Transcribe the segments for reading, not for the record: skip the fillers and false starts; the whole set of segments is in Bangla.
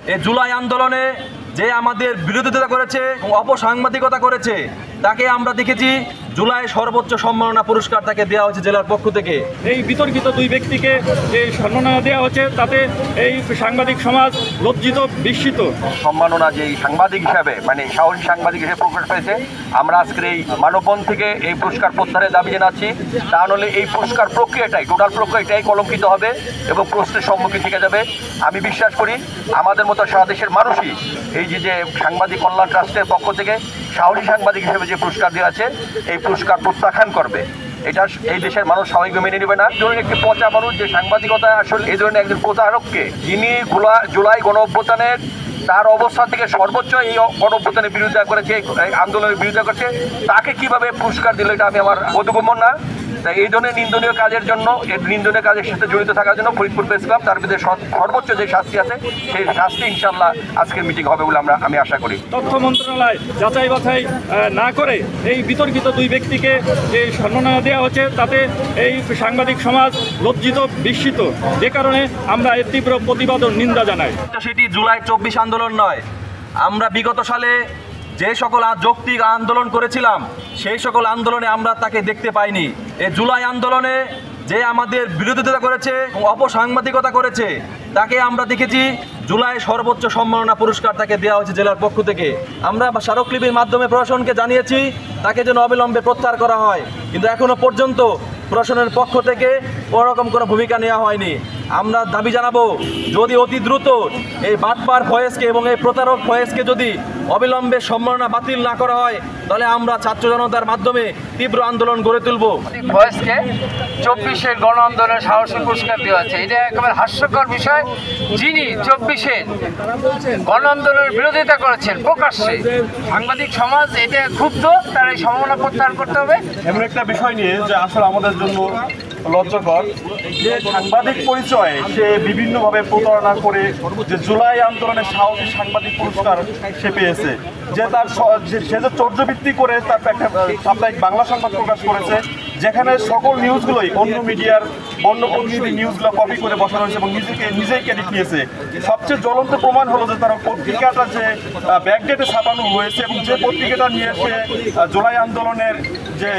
এই জুলাই আন্দোলনে যে আমাদের বিরোধিতা করেছে, অপসাংবাদিকতা করেছে, তাকে আমরা দেখেছি জুলাই সর্বোচ্চ সম্মাননা পুরস্কার তাকে দেওয়া হয়েছে জেলার পক্ষ থেকে। এই বিতর্কিত দুই ব্যক্তিকে যে সম্মাননা দেওয়া হচ্ছে তাতে এই সাংবাদিক সমাজ লজ্জিত, বিস্মিত। সম্মাননা যে সাংবাদিক হিসাবে সাহসী সাংবাদিক হিসেবে প্রকাশ পেয়েছে, আমরা আজকের এই মানববন্ধন থেকে এই পুরস্কার প্রত্যাহারের দাবি জানাচ্ছি। তা নাহলে এই পুরস্কার প্রক্রিয়াটাই, টোটাল প্রক্রিয়াটাই কলঙ্কিত হবে এবং প্রশ্নের সম্মুখীন থেকে যাবে। আমি বিশ্বাস করি আমাদের মতো সারা দেশের মানুষই এই যে সাংবাদিক কল্যাণ ট্রাস্টের পক্ষ থেকে সাহসী সাংবাদিক হিসেবে যে পুরস্কার দেওয়া আছে, এই পুরস্কার প্রত্যাখ্যান করবে। এটা এই দেশের মানুষ স্বাভাবিকভাবে মেনে নেবে না। এই ধরনের একটি পচা মানুষ যে সাংবাদিকতা আসলে এই ধরনের একজন প্রতারককে, যিনি জুলাই গণ অভ্যুত্থানের তার অবস্থান থেকে সর্বোচ্চ এই গণ অভ্যুত্থানের বিরোধিতা করেছে, এই আন্দোলনের বিরোধিতা করছে, তাকে কিভাবে পুরস্কার দিল এটা আমি আমার বোধগম্য না। তাই এই ধরনের নিন্দনীয় কাজের জন্য, এই নিন্দনীয় কাজের সাথে জড়িত থাকার জন্য ফরিদপুর প্রেস ক্লাব তার বিরুদ্ধে সর্বোচ্চ যে শাস্তি আছে সেই শাস্তি ইনশাল্লাহ আজকের মিটিং হবে বলে আমি আশা করি। তথ্য মন্ত্রণালয় যাচাই বাছাই না করে এই বিতর্কিত দুই ব্যক্তিকে যে সম্মাননা দেওয়া হচ্ছে তাতে এই সাংবাদিক সমাজ লজ্জিত, বিস্মিত। যে কারণে আমরা এর তীব্র প্রতিবাদ ও নিন্দা জানাই। সেটি জুলাই 24 আন্দোলন নয়। আমরা বিগত সালে যে সকল যৌক্তিক আন্দোলন করেছিলাম সেই সকল আন্দোলনে আমরা তাকে দেখতে পাইনি। এই জুলাই আন্দোলনে যে আমাদের বিরোধিতা করেছে, অপসাংবাদিকতা করেছে, তাকে আমরা দেখেছি জুলাই সর্বোচ্চ সম্মাননা পুরস্কার তাকে দেওয়া হয়েছে জেলার পক্ষ থেকে। আমরা স্মারকলিপির মাধ্যমে প্রশাসনকে জানিয়েছি তাকে যেন অবিলম্বে প্রত্যাহার করা হয়, কিন্তু এখনো পর্যন্ত প্রশাসনের পক্ষ থেকে ওরকম কোনো ভূমিকা নেওয়া হয়নি। আমরা দাবি জানাবো যদি অতি দ্রুত এই বাটপার ফয়েজকে এবং এই প্রতারক ফয়েজকে যদি অবিলম্বে সম্মাননা বাতিল না করা হয়, তাহলে আমরা ছাত্র জনতার মাধ্যমে তীব্র আন্দোলন গড়ে তুলব। ফয়েজকে 24-এর গণ আন্দোলনের সাহসী পুরস্কার দেওয়া হচ্ছে, এটা একেবারে হাস্যকর বিষয়। যিনি 24-এর গণ আন্দোলনের বিরোধিতা করেছেন প্রকাশ্যে, সাংবাদিক সমাজ এটা ক্ষুব্ধ, তার এই সম্মাননা প্রত্যাহার করতে হবে। এমন একটা বিষয় নিয়ে যে আসলে আমাদের জন্য লজ্জাকর যে সাংবাদিক পরিচয়ে সে বিভিন্নভাবে প্রতারণা করে যে জুলাই আন্দোলনের সাহসী সাংবাদিক পুরস্কার সে পেয়েছে, যে তার সে যে চর্যাবৃত্তি করে তার একটা সাপ্তাহিক বাংলা সংবাদ প্রকাশ করেছে, যেখানে সকল নিউজগুলোই অন্য মিডিয়ার অন্য প্রতিনিধি নিউজগুলো কপি করে বসানো হয়েছে এবং নিজেই ক্রেডিট নিয়েছে। সবচেয়ে জ্বলন্ত প্রমাণ হলো যে তার পত্রিকাটা যে ব্যাকডেটে ছাপানো হয়েছে এবং যে পত্রিকাটা নিয়ে সে জুলাই আন্দোলনের যে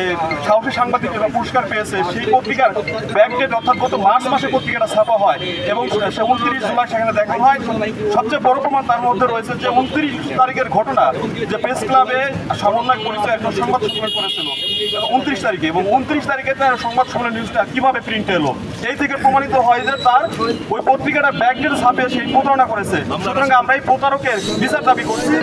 সাহসী সাংবাদিকরা পুরস্কার পেয়েছে, সেই পত্রিকার ব্যাকডেট অর্থাৎ গত মার্চ মাসে পত্রিকাটা ছাপা হয় এবং 29 জুলাই সেখানে দেখানো হয়। সবচেয়ে বড় প্রমাণ তার মধ্যে রয়েছে যে 29 তারিখের ঘটনা, যে প্রেস ক্লাবে সমন্বয় পরিচয় একজন সংবাদ সম্মেলন করেছিল 29 তারিখে, এবং 29 তারিখে তার সংবাদ সম্মেলন নিউজটা কিভাবে প্রিন্ট এলো, এই থেকে প্রমাণিত হয় যে তার ওই পত্রিকাটা ব্যাকডেট ছাপিয়ে সেই প্রতারণা করেছে। সুতরাং আমরা এই প্রতারকের বিচার দাবি করছি।